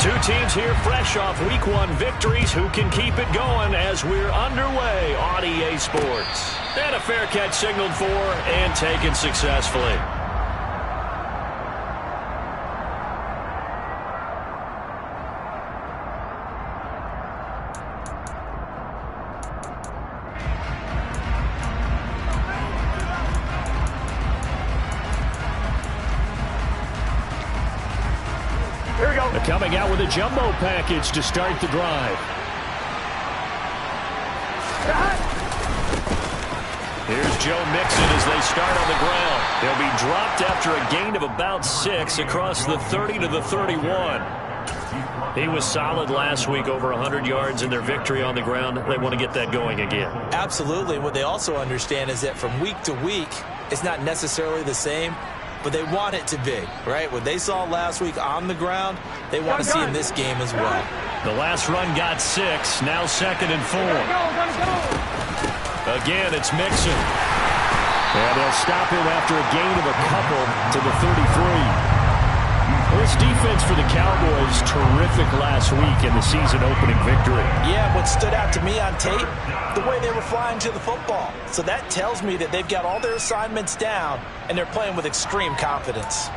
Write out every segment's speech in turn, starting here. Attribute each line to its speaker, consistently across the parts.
Speaker 1: Two teams here fresh off Week 1 victories. Who can keep it going as we're underway on EA Sports? And a fair catch signaled for and taken successfully. Coming out with a jumbo package to start the drive. Here's Joe Mixon as they start on the ground. They'll be dropped after a gain of about 6 across the 30 to the 31. He was solid last week, over 100 yards in their victory on the ground. They want to get that going again.
Speaker 2: Absolutely. And what they also understand is that from week to week, it's not necessarily the same, but they want it to be, right? What they saw last week on the ground, they want to see in this game as well.
Speaker 1: The last run got 6, now 2nd and 4. Again, it's Mixon. And they'll stop him after a gain of a couple to the 33. This defense for the Cowboys, terrific last week in the season-opening victory.
Speaker 2: Yeah, what stood out to me on tape, the way they were flying to the football. So that tells me that they've got all their assignments down, and they're playing with extreme confidence.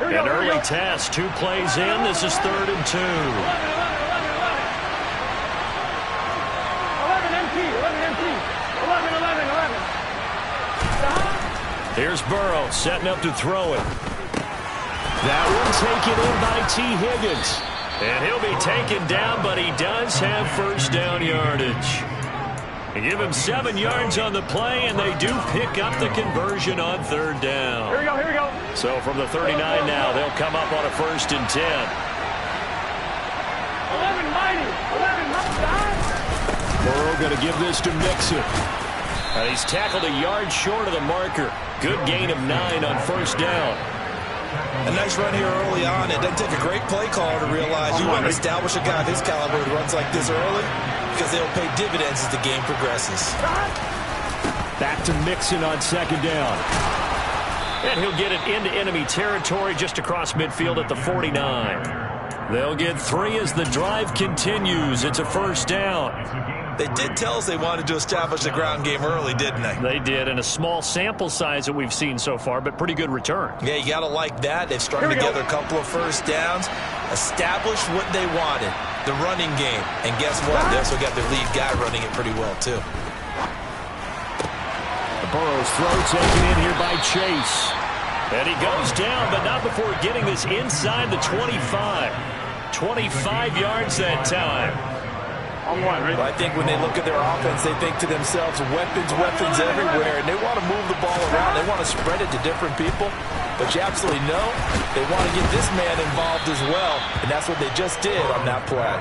Speaker 1: An early test, 2 plays in. This is 3rd and 2.
Speaker 3: 11 empty, 11 empty. 11.
Speaker 1: Here's Burrow setting up to throw it. That one taken in by T. Higgins. And he'll be taken down, but he does have first down yardage. They give him 7 yards on the play, and they do pick up the conversion on 3rd down.
Speaker 3: Here we go.
Speaker 1: So from the 39 now, they'll come up on a 1st and 10.
Speaker 3: 11 mighty.
Speaker 1: Burrow going to give this to Mixon. And he's tackled a yard short of the marker. Good gain of 9 on 1st down.
Speaker 2: A nice run here early on. It doesn't take a great play caller to realize you want to establish a guy of his caliber who runs like this early, because they'll pay dividends as the game progresses.
Speaker 1: Back to Mixon on 2nd down. And he'll get it into enemy territory just across midfield at the 49. They'll get 3 as the drive continues. It's a 1st down.
Speaker 2: They did tell us they wanted to establish the ground game early, didn't they?
Speaker 1: They did, in a small sample size that we've seen so far, but pretty good return.
Speaker 2: Yeah, you got to like that. They've strung together a couple of 1st downs, established what they wanted, the running game. And guess what? They also got their lead guy running it pretty well, too.
Speaker 1: The Burrow's throw taken in here by Chase. And he goes down, but not before getting this inside the 25. 25 yards that time.
Speaker 2: Well, I think when they look at their offense, they think to themselves, weapons everywhere, and they want to move the ball around. They want to spread it to different people, but you absolutely know they want to get this man involved as well, and that's what they just did on that play.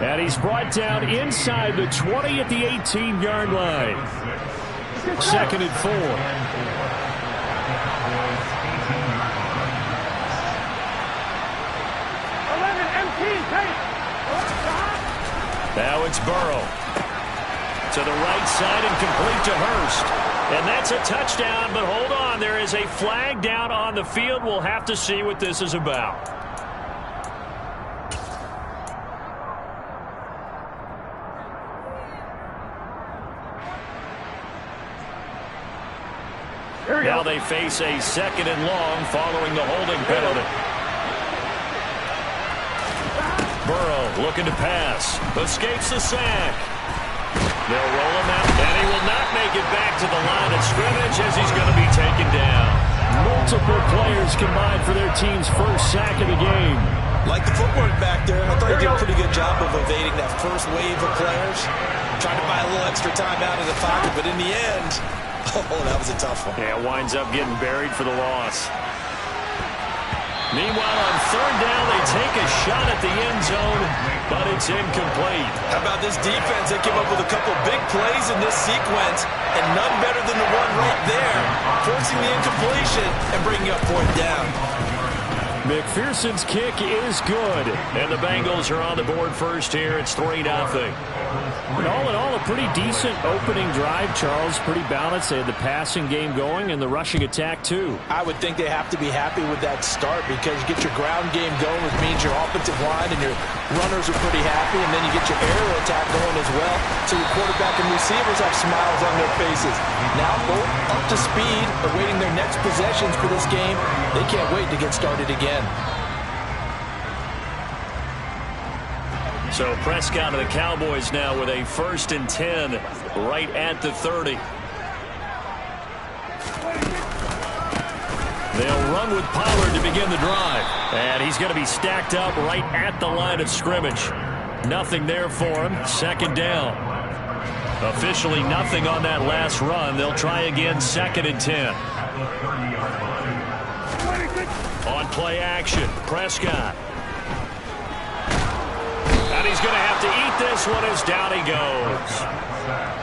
Speaker 1: And he's brought down inside the 20 at the 18-yard line. 2nd and 4. Now it's Burrow. To the right side and complete to Hurst. And that's a touchdown, but hold on. There is a flag down on the field. We'll have to see what this is about. Now they face a 2nd and long following the holding penalty. Burrow looking to pass. Escapes the sack. They'll roll him out, and he will not make it back to the line of scrimmage as he's going to be taken down. Multiple players combined for their team's 1st sack of the game.
Speaker 2: Like the footwork back there, I thought he did a pretty good job of evading that first wave of players. Trying to buy a little extra time out of the pocket, but in the end, oh, that was a tough one.
Speaker 1: Yeah, winds up getting buried for the loss. Meanwhile, on 3rd down, they take a shot at the end zone, but it's incomplete.
Speaker 2: How about this defense? They came up with a couple big plays in this sequence, and none better than the one right there, forcing the incompletion and bringing up 4th down.
Speaker 1: McPherson's kick is good, and the Bengals are on the board first here. It's 3-0. And all in all, a pretty decent opening drive, Charles. Pretty balanced. They had the passing game going and the rushing attack, too.
Speaker 2: I would think they have to be happy with that start because you get your ground game going, which means your offensive line and your runners are pretty happy, and then you get your aerial attack going as well, so your quarterback and receivers have smiles on their faces. Now both up to speed, awaiting their next possessions for this game. They can't wait to get started again.
Speaker 1: So Prescott of the Cowboys now with a 1st and 10 right at the 30. They'll run with Pollard to begin the drive. And he's going to be stacked up right at the line of scrimmage. Nothing there for him. 2nd down. Officially nothing on that last run. They'll try again 2nd and 10. On play action, Prescott. And he's going to have to eat this one as down he goes.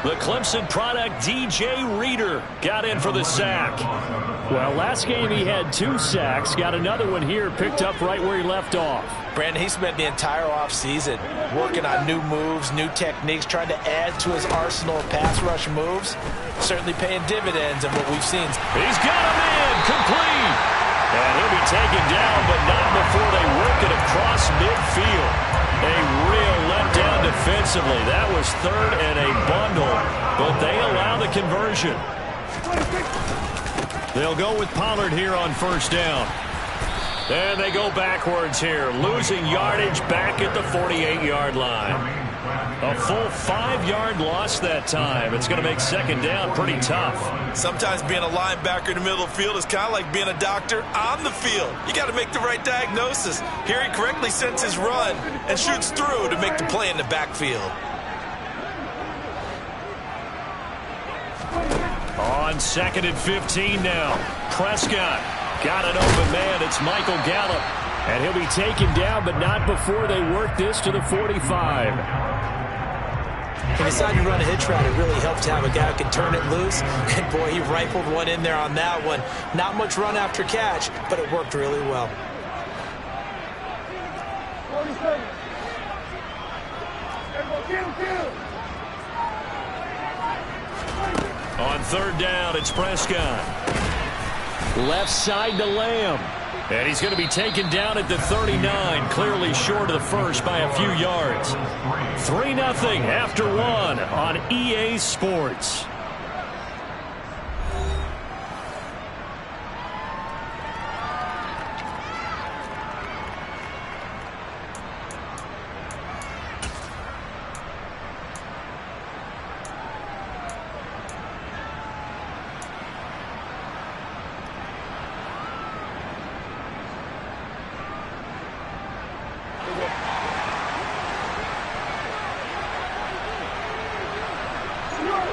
Speaker 1: The Clemson product, DJ Reader, got in for the sack. Well, last game he had 2 sacks. Got another one here, picked up right where he left off.
Speaker 2: Brandon, he spent the entire offseason working on new moves, new techniques, trying to add to his arsenal of pass rush moves. Certainly paying dividends in what we've seen.
Speaker 1: He's got him in, complete. And he'll be taken down, but not before they work it across midfield. A real letdown defensively. That was 3rd and a bundle, but they allow the conversion. They'll go with Pollard here on 1st down. And they go backwards here, losing yardage back at the 48-yard line. A full 5-yard loss that time. It's going to make 2nd down pretty tough.
Speaker 2: Sometimes being a linebacker in the middle of the field is kind of like being a doctor on the field. You got to make the right diagnosis. Here he correctly sends his run and shoots through to make the play in the backfield.
Speaker 1: On 2nd and 15 now. Prescott got an open man. It's Michael Gallup. And he'll be taken down, but not before they work this to the 45.
Speaker 4: He decided to run a hitch route. It really helped to have a guy who can turn it loose. And boy, he rifled one in there on that one. Not much run after catch, but it worked really well.
Speaker 3: 47.
Speaker 1: On 3rd down, it's Prescott. Left side to Lamb. And he's going to be taken down at the 39, clearly short of the 1st by a few yards. 3-0 after 1 on EA Sports.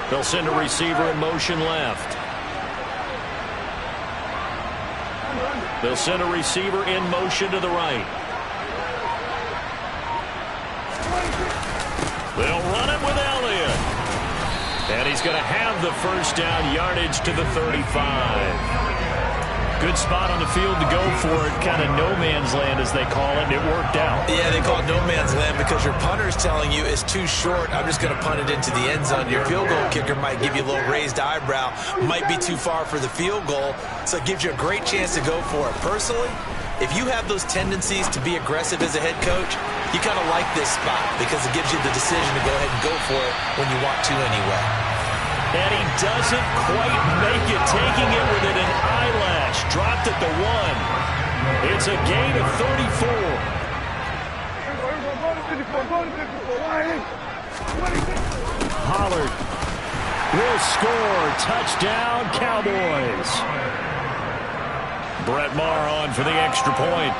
Speaker 1: They'll send a receiver in motion left. They'll send a receiver in motion to the right. They'll run it with Elliott. And he's going to have the 1st down, yardage to the 35. Good spot on the field to go for it. Kind of no man's land, as they call it. And it worked out.
Speaker 2: Yeah, they call it no man's land because your punter's telling you it's too short. I'm just going to punt it into the end zone. Your field goal kicker might give you a little raised eyebrow. Might be too far for the field goal. So it gives you a great chance to go for it. Personally, if you have those tendencies to be aggressive as a head coach, you kind of like this spot because it gives you the decision to go ahead and go for it when you want to anyway.
Speaker 1: And he doesn't quite make it, taking it within an eyelash. Dropped at the 1. It's a gain of 34. Pollard will score. Touchdown, Cowboys. Brett Maher on for the extra point.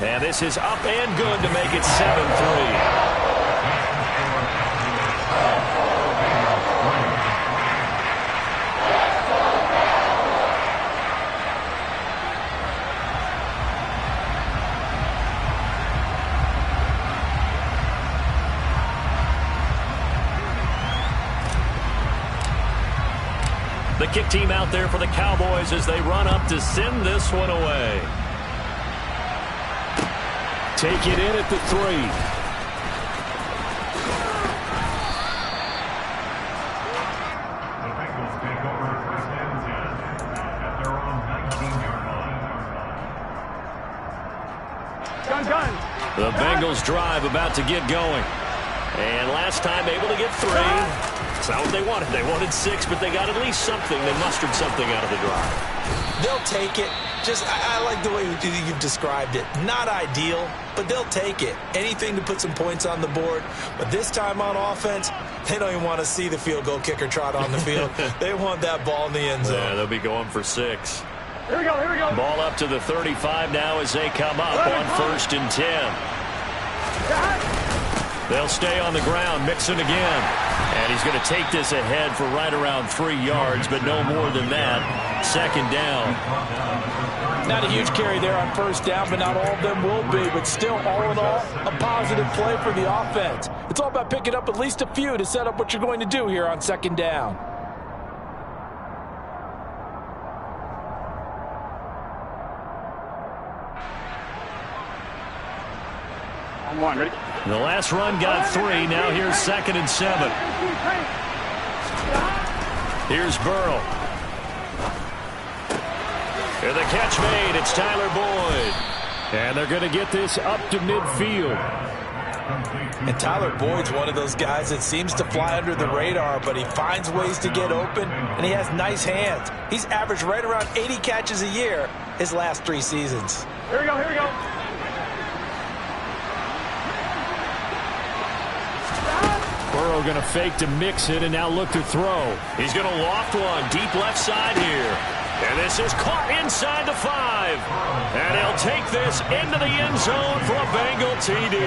Speaker 1: And this is up and good to make it 7-3. The kick team out there for the Cowboys as they run up to send this one away. take it in at the 3. The Bengals drive about to get going. And last time able to get 3. It's not what they wanted. They wanted 6, but they got at least something. They mustered something out of the drive.
Speaker 4: They'll take it. I like the way you've described it. Not ideal, but they'll take it. Anything to put some points on the board. But this time on offense, they don't even want to see the field goal kicker trot on the field. They want that ball in the end zone.
Speaker 1: Yeah, they'll be going for 6.
Speaker 3: Here we go, here we go.
Speaker 1: Ball up to the 35 now as they come up on 1st and 10. They'll stay on the ground, mixing again. And he's going to take this ahead for right around 3 yards, but no more than that. 2nd down.
Speaker 2: Not a huge carry there on 1st down, but not all of them will be. But still, all in all, a positive play for the offense. It's all about picking up at least a few to set up what you're going to do here on 2nd down.
Speaker 3: On 1, ready?
Speaker 1: The last run got 3. Now here's 2nd and 7. Here's Burrow. And the catch made. It's Tyler Boyd. And they're going to get this up to midfield.
Speaker 2: And Tyler Boyd's one of those guys that seems to fly under the radar, but he finds ways to get open, and he has nice hands. He's averaged right around 80 catches a year his last 3 seasons.
Speaker 3: Here we go, here we go.
Speaker 1: Burrow going to fake to mix it and now look to throw. He's going to loft one deep left side here. And this is caught inside the 5. And he'll take this into the end zone for a Bengal TD.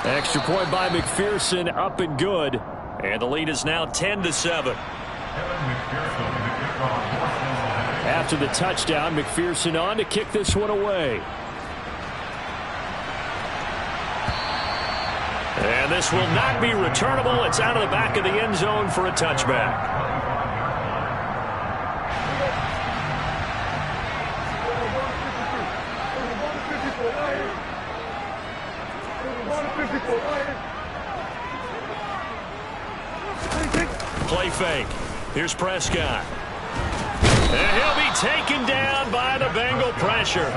Speaker 1: Extra point by McPherson, up and good. And the lead is now 10-7. After the touchdown, McPherson on to kick this one away. And this will not be returnable. It's out of the back of the end zone for a touchback. Play fake. Here's Prescott. And he'll be taken down by the Bengal pressure.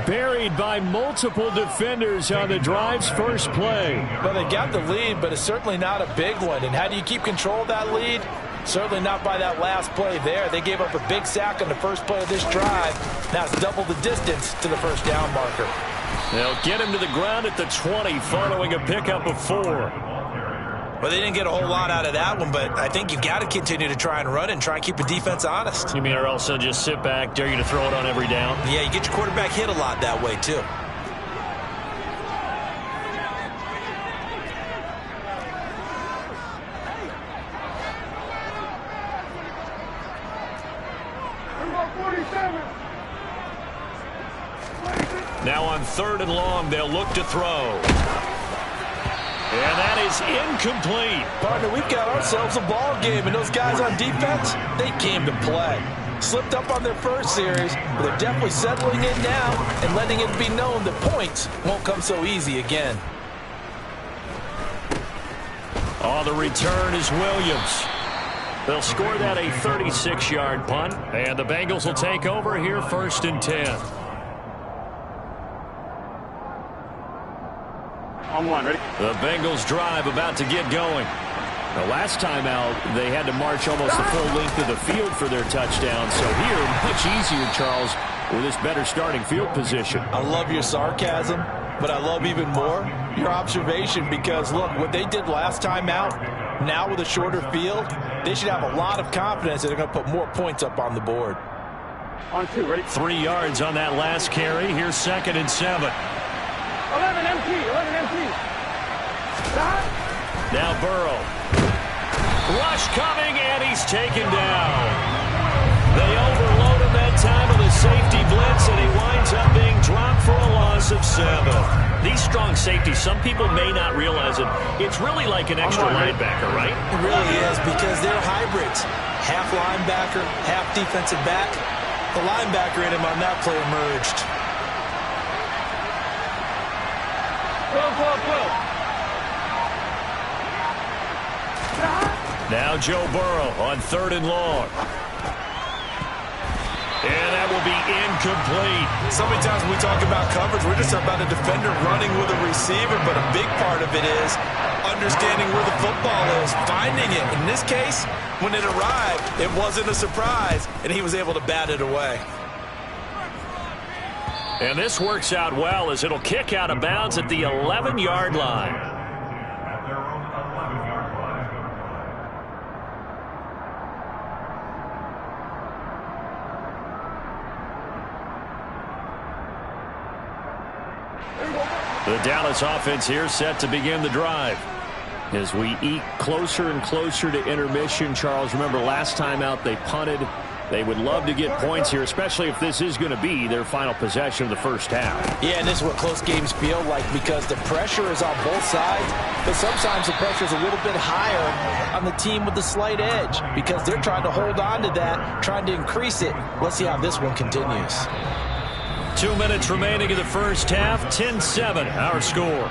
Speaker 1: Buried by multiple defenders on the drive's first play.
Speaker 2: Well, they got the lead, but it's certainly not a big one. And how do you keep control of that lead? Certainly not by that last play there. They gave up a big sack on the first play of this drive. Now it's double the distance to the 1st down marker.
Speaker 1: They'll get him to the ground at the 20 following a pickup of 4.
Speaker 4: Well, they didn't get a whole lot out of that one, but I think you've got to continue to try and run and try and keep the defense honest.
Speaker 1: You mean or else they'll just sit back, dare you to throw it on every down?
Speaker 4: Yeah, you get your quarterback hit a lot that way, too.
Speaker 1: Now on 3rd and long, they'll look to throw. And that is incomplete.
Speaker 2: Partner, we've got ourselves a ball game, and those guys on defense, they came to play. Slipped up on their first series, but they're definitely settling in now and letting it be known that points won't come so easy again.
Speaker 1: Oh, the return is Williams. They'll score that a 36-yard punt, and the Bengals will take over here 1st and 10.
Speaker 3: On 1, ready?
Speaker 1: The Bengals drive about to get going. The last time out, they had to march almost the full length of the field for their touchdown. So here, much easier, Charles, with this better starting field position.
Speaker 2: I love your sarcasm, but I love even more your observation because, look, what they did last time out, now with a shorter field, they should have a lot of confidence that they're going to put more points up on the board.
Speaker 3: On 2, ready?
Speaker 1: 3 yards on that last carry. Here's 2nd and 7.
Speaker 3: 11 MT, 11 MT.
Speaker 1: Now Burrow. Rush coming, and he's taken down. They overload him that time with a safety blitz, and he winds up being dropped for a loss of 7. These strong safeties, some people may not realize it. It's really like an extra linebacker, right?
Speaker 4: It really is, because they're hybrids. Half linebacker, half defensive back. The linebacker in him on that play emerged.
Speaker 3: 12.
Speaker 1: Now Joe Burrow on 3rd and long. And that will be incomplete.
Speaker 2: So many times when we talk about coverage, we're just about a defender running with a receiver, but a big part of it is understanding where the football is, finding it. In this case, when it arrived, it wasn't a surprise, and he was able to bat it away.
Speaker 1: And this works out well as it'll kick out of bounds at the 11-yard line. The Dallas offense here set to begin the drive. As we eke closer and closer to intermission, Charles, remember last time out they punted. They would love to get points here, especially if this is going to be their final possession of the first half.
Speaker 4: Yeah, and this is what close games feel like, because the pressure is on both sides, but sometimes the pressure is a little bit higher on the team with the slight edge, because they're trying to hold on to that, trying to increase it. Let's see how this one continues.
Speaker 1: 2 minutes remaining in the first half, 10-7, our score.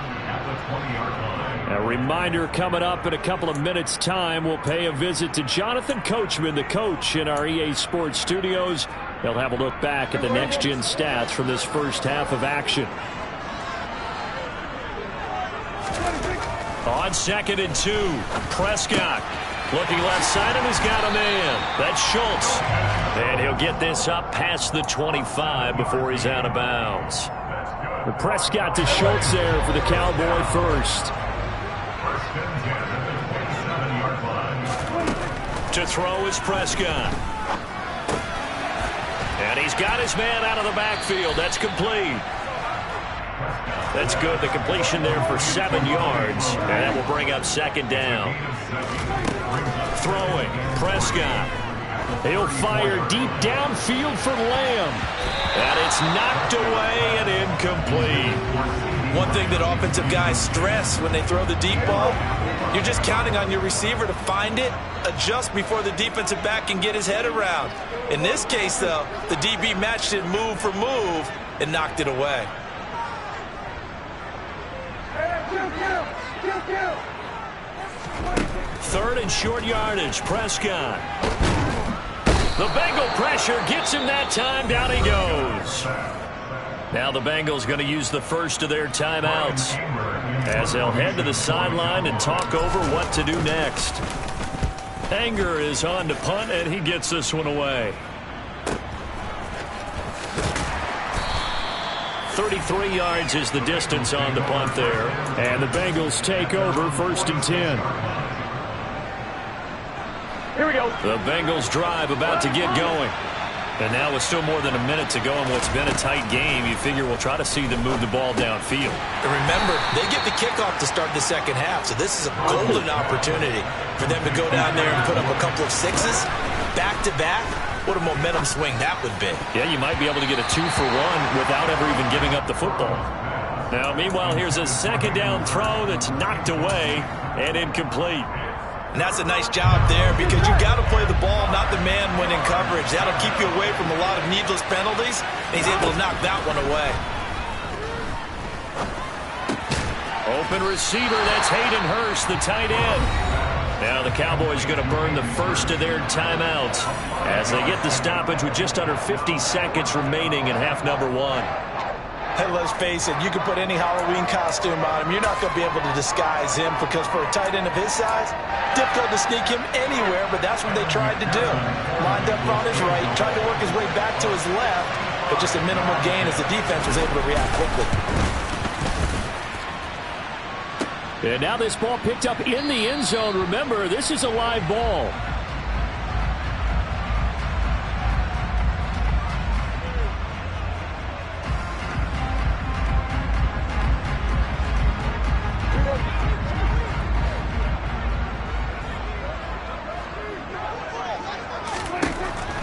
Speaker 1: A reminder, coming up in a couple of minutes' time, we'll pay a visit to Jonathan Coachman, the coach in our EA Sports studios. He'll have a look back at the next-gen stats from this first half of action. On 2nd and 2, Prescott looking left side, and he's got a man. That's Schultz. And he'll get this up past the 25 before he's out of bounds. The Prescott to Schultz there for the Cowboy first. To throw is Prescott. And he's got his man out of the backfield. That's complete. That's good. The completion there for 7 yards. And that will bring up 2nd down. Throwing, Prescott. He'll fire deep downfield for Lamb. And it's knocked away and incomplete.
Speaker 2: One thing that offensive guys stress when they throw the deep ball, you're just counting on your receiver to find it, adjust before the defensive back can get his head around. In this case, though, the DB matched it move for move and knocked it away.
Speaker 1: Third and short yardage, Prescott. The Bengal pressure gets him that time. Down he goes. Now the Bengals going to use the first of their timeouts as they'll head to the sideline and talk over what to do next. Anger is on to punt, and he gets this one away. 33 yards is the distance on the punt there. And the Bengals take over 1st and 10.
Speaker 3: Here we go.
Speaker 1: The Bengals drive about to get going. And now with still more than a minute to go in what's been a tight game, you figure we'll try to see them move the ball downfield.
Speaker 2: And remember, they get the kickoff to start the second half, so this is a golden opportunity for them to go down there and put up a couple of sixes back-to-back. What a momentum swing that would be.
Speaker 1: Yeah, you might be able to get a 2-for-1 without ever even giving up the football. Now, meanwhile, here's a 2nd down throw that's knocked away and incomplete.
Speaker 2: And that's a nice job there, because you got to play the ball, not the man when in coverage. That'll keep you away from a lot of needless penalties, and he's able to knock that one away.
Speaker 1: Open receiver, that's Hayden Hurst, the tight end. Now the Cowboys going to burn the first of their timeouts as they get the stoppage with just under 50 seconds remaining in half number 1.
Speaker 4: Hey, let's face it, you can put any Halloween costume on him. You're not going to be able to disguise him, because for a tight end of his size, difficult to sneak him anywhere, but that's what they tried to do. Lined up on his right, tried to work his way back to his left, but just a minimal gain as the defense was able to react quickly.
Speaker 1: And now this ball picked up in the end zone. Remember, this is a live ball.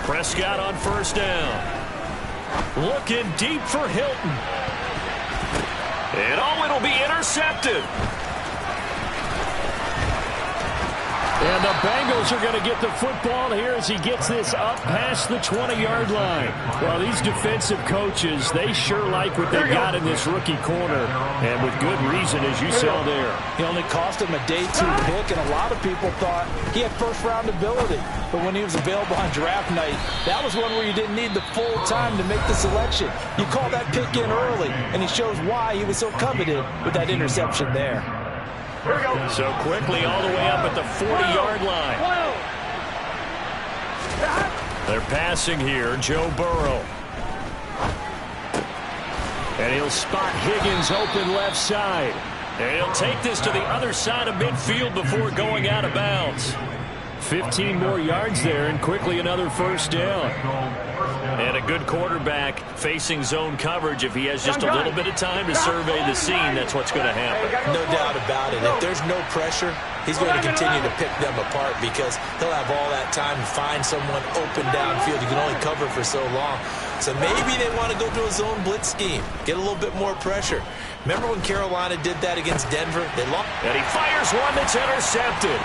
Speaker 1: Prescott on 1st down. Looking deep for Hilton. And oh, it'll be intercepted. And the Bengals are going to get the football here as he gets this up past the 20-yard line. Well, these defensive coaches, they sure like what they've got in this rookie corner, and with good reason, as you saw there.
Speaker 2: He only cost him a day 2 pick, and a lot of people thought he had first-round ability. But when he was available on draft night, that was one where you didn't need the full time to make the selection. You call that pick in early, and he shows why he was so coveted with that interception there.
Speaker 3: Here we go.
Speaker 1: So quickly all the way up at the 40-yard line. They're passing here, Joe Burrow. And he'll spot Higgins open left side. And he'll take this to the other side of midfield before going out of bounds. 15 more yards there, and quickly another first down. And a good quarterback facing zone coverage. If he has just a little bit of time to survey the scene, that's what's going to happen.
Speaker 4: No doubt about it. If there's no pressure, he's going to continue to pick them apart because he'll have all that time to find someone open downfield. You can only cover for so long. So maybe they want to go to a zone blitz scheme, get a little bit more pressure. Remember when Carolina did that against Denver? They lost.
Speaker 1: And he fires one that's intercepted.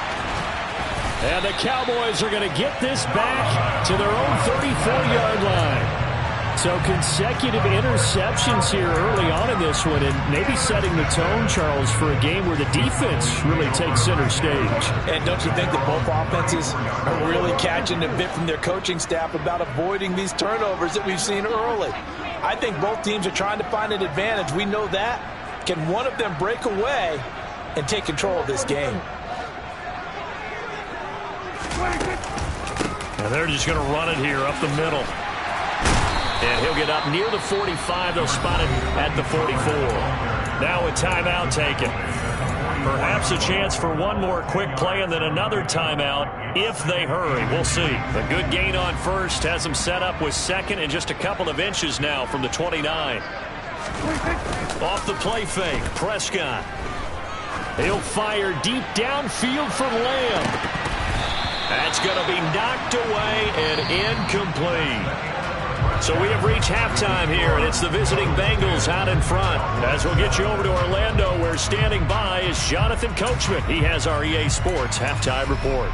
Speaker 1: And the Cowboys are going to get this back to their own 34-yard line. So consecutive interceptions here early on in this one, and maybe setting the tone, Charles, for a game where the defense really takes center stage.
Speaker 2: And don't you think that both offenses are really catching a bit from their coaching staff about avoiding these turnovers that we've seen early? I think both teams are trying to find an advantage. We know that. Can one of them break away and take control of this game?
Speaker 1: And they're just going to run it here up the middle. And he'll get up near the 45. They'll spot it at the 44. Now a timeout taken. Perhaps a chance for one more quick play and then another timeout if they hurry. We'll see. A good gain on first has them set up with second and just a couple of inches now from the 29. Off the play fake, Prescott. He'll fire deep downfield for Lamb. That's going to be knocked away and incomplete. So we have reached halftime here, and it's the visiting Bengals out in front. As we'll get you over to Orlando, where standing by is Jonathan Coachman. He has our EA Sports halftime report.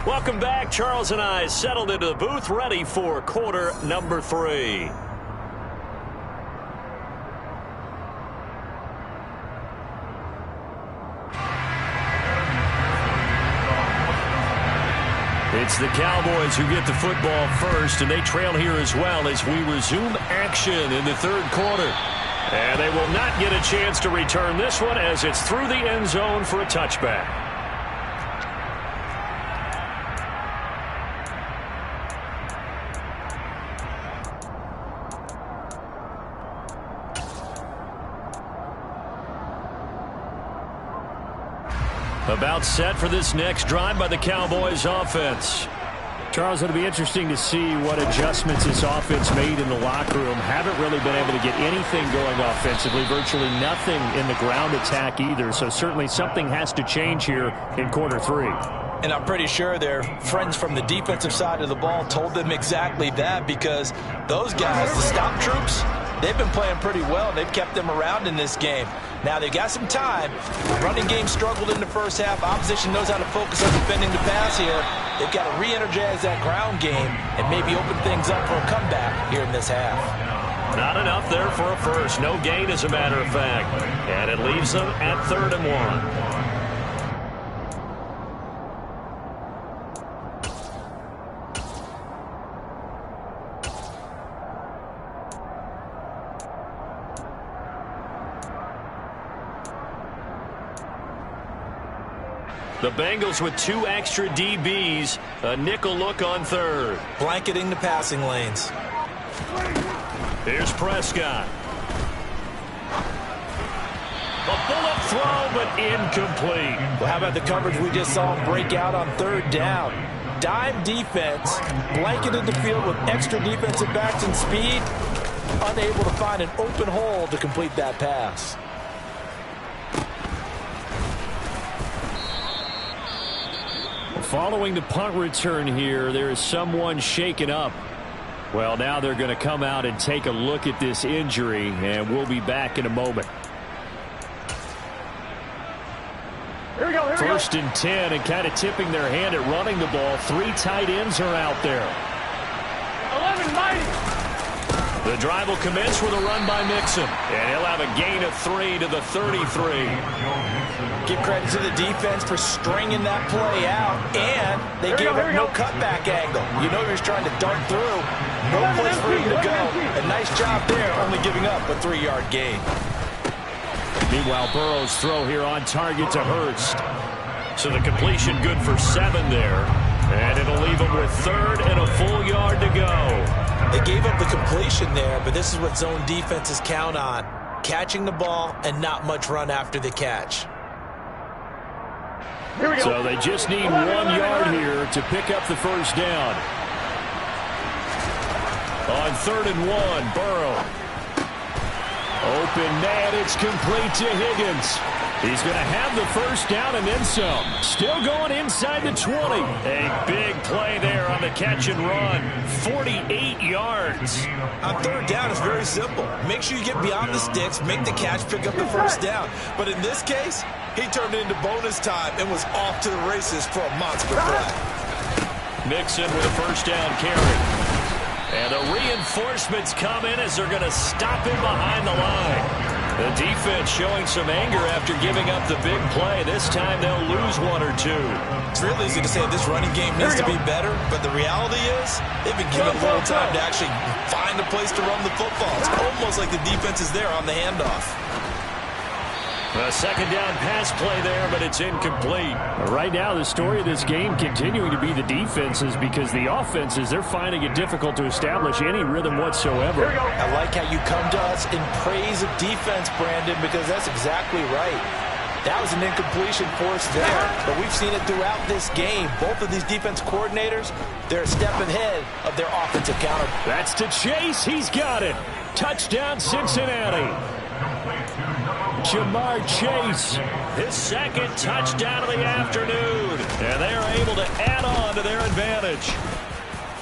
Speaker 1: Welcome back. Charles and I settled into the booth, ready for quarter number 3. It's the Cowboys who get the football first, and they trail here as well as we resume action in the third quarter. And they will not get a chance to return this one as it's through the end zone for a touchback. About set for this next drive by the Cowboys offense.
Speaker 5: Charles, it'll be interesting to see what adjustments this offense made in the locker room. Haven't really been able to get anything going offensively, virtually nothing in the ground attack either. So certainly something has to change here in quarter 3.
Speaker 2: And I'm pretty sure their friends from the defensive side of the ball told them exactly that, because those guys, the stop troops, they've been playing pretty well, and they've kept them around in this game. Now, they've got some time. The running game struggled in the first half. Opposition knows how to focus on defending the pass here. They've got to re-energize that ground game and maybe open things up for a comeback here in this half.
Speaker 1: Not enough there for a first. No gain, as a matter of fact. And it leaves them at 3rd and 1. The Bengals with 2 extra DBs, a nickel look on 3rd.
Speaker 4: Blanketing the passing lanes.
Speaker 1: Here's Prescott. A bullet throw, but incomplete.
Speaker 2: Well, how about the coverage we just saw break out on 3rd down? Dime defense, blanketed the field with extra defensive backs and speed. unable to find an open hole to complete that pass.
Speaker 5: Following the punt return here, there is someone shaken up. Well, now they're going to come out and take a look at this injury, and we'll be back in a moment.
Speaker 3: Here we go.
Speaker 5: First and 10, and kind of tipping their hand at running the ball. 3 tight ends are out there.
Speaker 3: 11 mighty.
Speaker 5: The drive will commence with a run by Mixon, and he'll have a gain of 3 to the 33.
Speaker 2: Give credit to the defense for stringing that play out, and they gave up no cutback angle. You know you're trying to dart through. No place for him to go. A nice job there, only giving up a 3-yard gain.
Speaker 5: Meanwhile, Burrow's throw here on target to Hurst. So the completion good for 7 there, and it'll leave him with 3rd and a full yard to go.
Speaker 4: They gave up the completion there, but this is what zone defenses count on. Catching the ball and not much run after the catch.
Speaker 5: So they just need 1 yard here to pick up the first down. On 3rd and 1, Burrow. Open man, it's complete to Higgins. He's going to have the first down and then some. Still going inside the 20. A big play there on the catch and run. 48 yards.
Speaker 4: On 3rd down, it's very simple. Make sure you get beyond the sticks, make the catch, pick up the first down. But in this case, he turned it into bonus time and was off to the races for a monster play.
Speaker 5: Mixon with a first down carry. And the reinforcements come in as they're going to stop him behind the line. The defense showing some anger after giving up the big play. This time they'll lose 1 or 2.
Speaker 4: It's real easy to say this running game needs to be better, but the reality is they've been given a little time to actually find a place to run the football. It's almost like the defense is there on the handoff.
Speaker 5: A 2nd down pass play there, but it's incomplete. Right now, the story of this game continuing to be the defenses, because the offenses, they're finding it difficult to establish any rhythm whatsoever.
Speaker 2: I like how you come to us in praise of defense, Brandon, because that's exactly right. That was an incompletion forced there, but we've seen it throughout this game. Both of these defense coordinators, they're a step ahead of their offensive counter.
Speaker 5: That's to Chase. He's got it. Touchdown, Cincinnati. Jamar Chase, his 2nd touchdown of the afternoon. And they are able to add on to their advantage.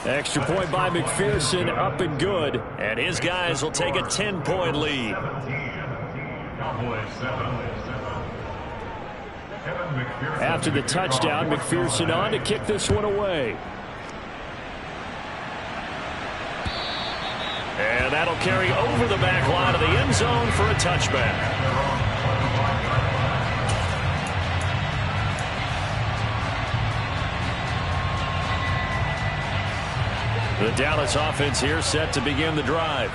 Speaker 5: Extra point by McPherson, up and good. And his guys will take a 10-point lead. After the touchdown, McPherson on to kick this one away. And that'll carry over the back line of the end zone for a touchback. The Dallas offense here set to begin the drive.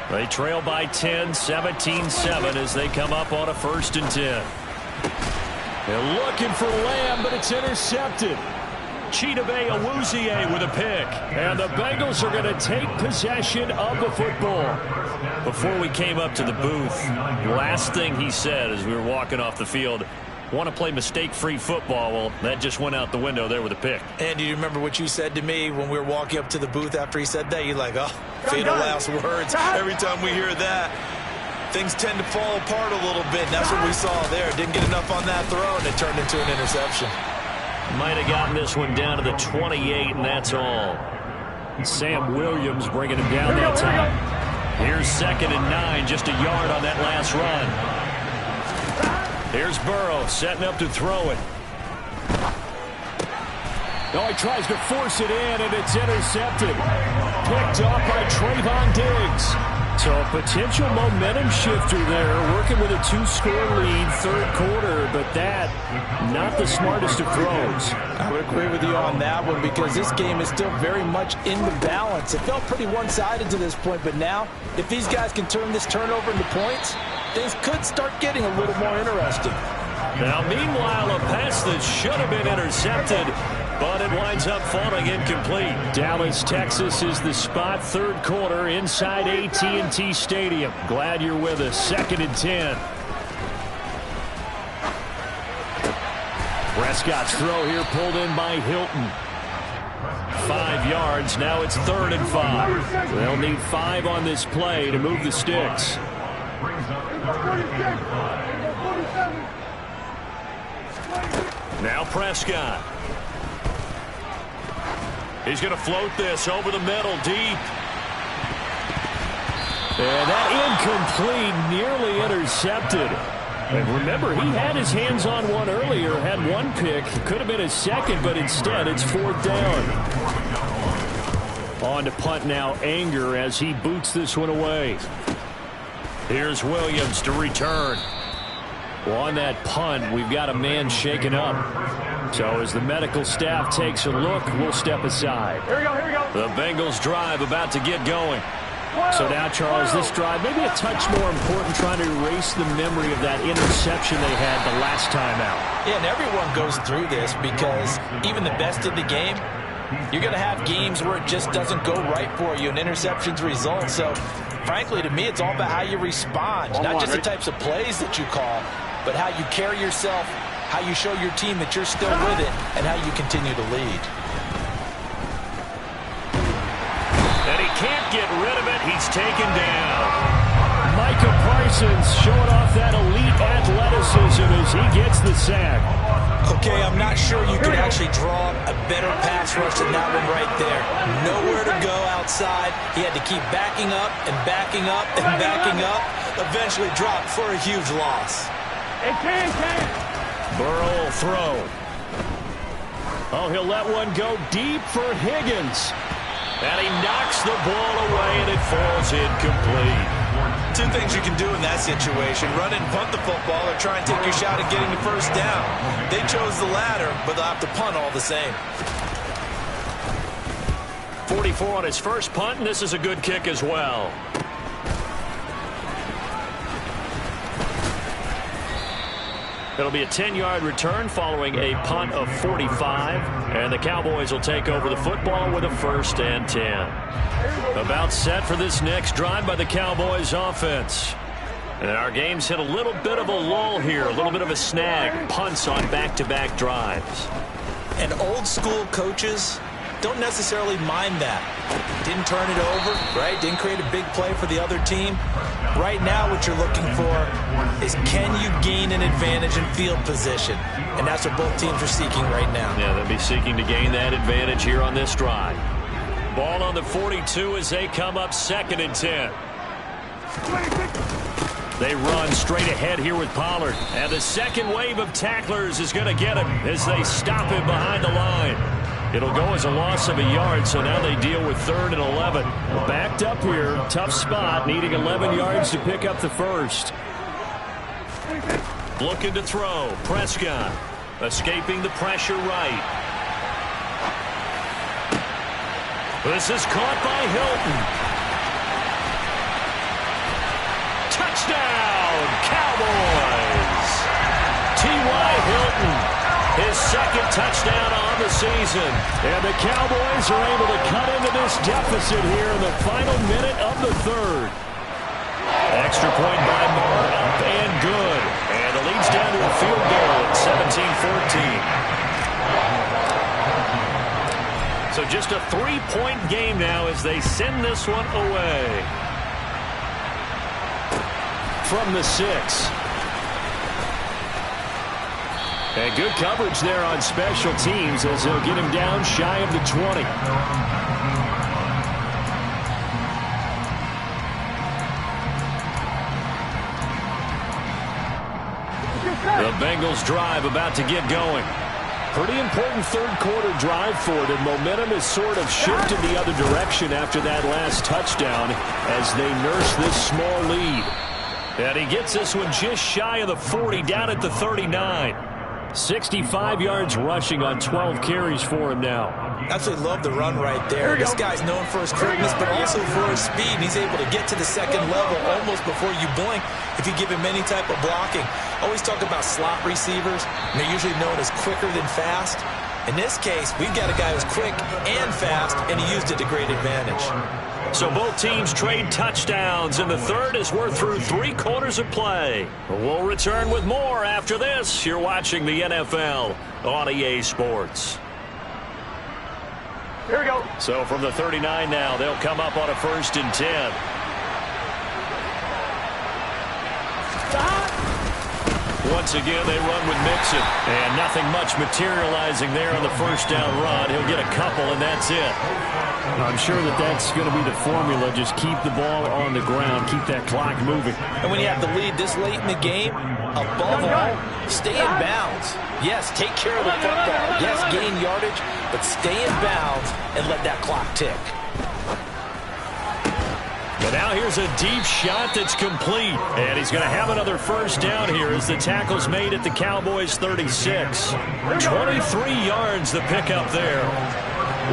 Speaker 5: They trail by 10, 17-7 as they come up on a 1st and 10. They're looking for Lamb, but it's intercepted. Chidobe Awuzie with a pick. And the Bengals are going to take possession of the football. Before we came up to the booth, last thing he said as we were walking off the field, want to play mistake-free football. Well, that just went out the window there with a pick.
Speaker 4: And do you remember what you said to me when we were walking up to the booth after he said that? You're like, oh, fatal last words. Every time we hear that, things tend to fall apart a little bit. And that's what we saw there. Didn't get enough on that throw, and it turned into an interception.
Speaker 5: Might have gotten this one down to the 28, and that's all. Sam Williams bringing him down that time. Here's 2nd and 9, just a yard on that last run. Here's Burrow setting up to throw it. Oh, he tries to force it in, and it's intercepted. Picked off by Trayvon Diggs. So a potential momentum shifter there, working with a 2-score lead, 3rd quarter, but that, not the smartest of throws.
Speaker 2: I would agree with you on that one, because this game is still very much in the balance. It felt pretty one-sided to this point, but now, if these guys can turn this turnover into points, things could start getting a little more interesting.
Speaker 5: Now, meanwhile, a pass that should have been intercepted, but it winds up falling incomplete. Dallas, Texas is the spot, 3rd quarter inside AT&T Stadium. Glad you're with us. 2nd and 10. Prescott's throw here pulled in by Hilton. 5 yards. Now it's 3rd and 5. They'll need 5 on this play to move the sticks. Now Prescott. He's going to float this over the middle, deep. And that incomplete, nearly intercepted. And remember, he had his hands on one earlier, had one pick. Could have been his second, but instead it's 4th down. On to punt now, Anger, as he boots this one away. Here's Williams to return. Well, on that punt, we've got a man shaken up. So as the medical staff takes a look, we'll step aside.
Speaker 3: Here we go, here we go.
Speaker 5: The Bengals drive about to get going. So now, Charles, this drive maybe a touch more important, trying to erase the memory of that interception they had the last time out.
Speaker 2: Yeah, and everyone goes through this because even the best in the game, you're going to have games where it just doesn't go right for you and interceptions result. So, frankly, to me, it's all about how you respond, not just the types of plays that you call, but how you carry yourself, how you show your team that you're still with it, and how you continue to lead.
Speaker 5: And he can't get rid of it. He's taken down. Micah Parsons showing off that elite athleticism as he gets the sack.
Speaker 4: Okay, I'm not sure you could actually draw a better pass rush than that one right there. Nowhere to go outside. He had to keep backing up and backing up and backing up. Eventually dropped for a huge loss.
Speaker 3: It can.
Speaker 5: Burrow will throw. Oh, he'll let one go deep for Higgins. And he knocks the ball away, and it falls incomplete.
Speaker 4: 2 things you can do in that situation: run and punt the football, or try and take your shot at getting the first down. They chose the latter, but they'll have to punt all the same.
Speaker 5: 44 on his first punt, and this is a good kick as well. It'll be a 10-yard return following a punt of 45. And the Cowboys will take over the football with a 1st and 10. About set for this next drive by the Cowboys offense. And our game's hit a little bit of a lull here, a little bit of a snag. Punts on back-to-back drives.
Speaker 4: And old-school coaches don't necessarily mind that. Didn't turn it over, right? Didn't create a big play for the other team. Right now, what you're looking for is, can you gain an advantage in field position? And that's what both teams are seeking right now.
Speaker 5: Yeah, they'll be seeking to gain that advantage here on this drive. Ball on the 42 as they come up 2nd and 10. They run straight ahead here with Pollard. And the second wave of tacklers is going to get him as they stop him behind the line. It'll go as a loss of a yard, so now they deal with 3rd and 11. Backed up here, tough spot, needing 11 yards to pick up the first. Looking to throw, Prescott, escaping the pressure right. This is caught by Hilton. Touchdown, Cowboys! T.Y. Hilton. His 2nd touchdown on the season. And the Cowboys are able to cut into this deficit here in the final minute of the 3rd. Extra point by Marr, up and good. And the lead's down to a field goal at 17-14. So just a 3-point game now as they send this one away. From the 6. And good coverage there on special teams as they'll get him down shy of the 20. The Bengals drive about to get going. Pretty important 3rd quarter drive for them. Momentum has sort of shifted the other direction after that last touchdown as they nurse this small lead. And he gets this one just shy of the 40, down at the 39. 65 yards rushing on 12 carries for him now.
Speaker 4: Absolutely love the run right there. This guy's known for his quickness, but also for his speed. He's able to get to the 2nd level almost before you blink if you give him any type of blocking. Always talk about slot receivers, and they're usually known as quicker than fast. In this case, we've got a guy who's quick and fast, and he used it to great advantage.
Speaker 5: So both teams trade touchdowns, and the 3rd as we're through 3 quarters of play. We'll return with more after this. You're watching the NFL on EA Sports.
Speaker 3: Here we go.
Speaker 1: So from the 39 now, they'll come up on a 1st and 10. Once again, they run with Mixon. And nothing much materializing there on the 1st down run. He'll get a couple, and that's it.
Speaker 5: I'm sure that's going to be the formula. Just keep the ball on the ground. Keep that clock moving.
Speaker 2: And when you have the lead this late in the game, above all, stay in bounds. Yes, take care of the football. Yes, gain yardage, but stay in bounds and let that clock tick.
Speaker 1: But now here's a deep shot that's complete. And he's going to have another 1st down here as the tackle's made at the Cowboys' 36. 23 yards the pickup there.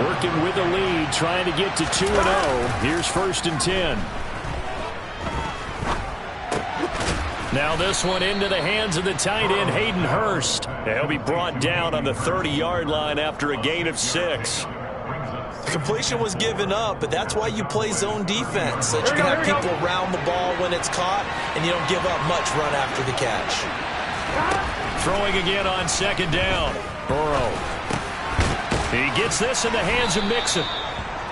Speaker 5: Working with the lead, trying to get to 2-0. Here's 1st and 10.
Speaker 1: Now this one into the hands of the tight end, Hayden Hurst. He'll be brought down on the 30-yard line after a gain of 6.
Speaker 4: Completion was given up, but that's why you play zone defense, so that you can have people around the ball when it's caught, and you don't give up much run after the catch.
Speaker 1: Throwing again on 2nd down. Burrow. He gets this in the hands of Mixon.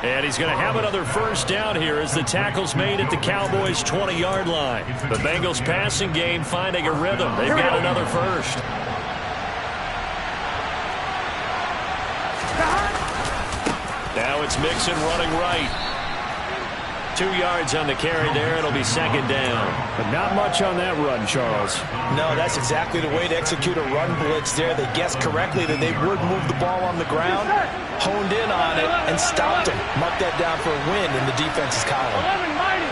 Speaker 1: And he's going to have another 1st down here as the tackle's made at the Cowboys' 20-yard line. The Bengals passing game finding a rhythm. They've got another 1st. Now it's Mixon running right. 2 yards on the carry there. It'll be 2nd down.
Speaker 5: But not much on that run, Charles.
Speaker 2: No, that's exactly the way to execute a run blitz there. They guessed correctly that they would move the ball on the ground, honed in on it, and stopped him. Mark that down for a win in the defense's column.
Speaker 3: 11 mighty.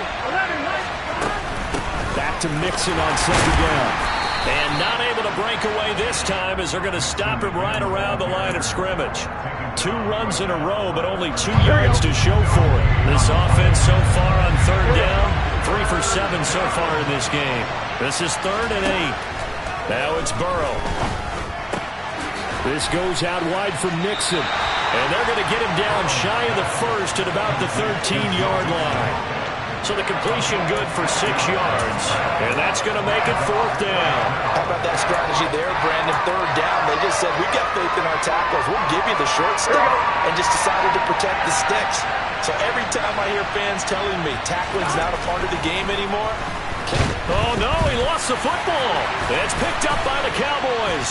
Speaker 5: Back to Mixon on 2nd down.
Speaker 1: And not able to break away this time as they're going to stop him right around the line of scrimmage. 2 runs in a row, but only 2 yards to show for it. This offense so far on 3rd down, 3 for 7 so far in this game. This is 3rd and 8. Now it's Burrow.
Speaker 5: This goes out wide for Mixon.
Speaker 1: And they're going to get him down shy of the 1st at about the 13-yard line. So the completion good for 6 yards. And that's going to make it 4th down.
Speaker 2: How about that strategy there, Brandon? 3rd down. They just said, we got faith in our tackles. We'll give you the short stuff. And just decided to protect the sticks. So every time I hear fans telling me tackling's not a part of the game anymore.
Speaker 1: Oh, no, he lost the football. It's picked up by the Cowboys.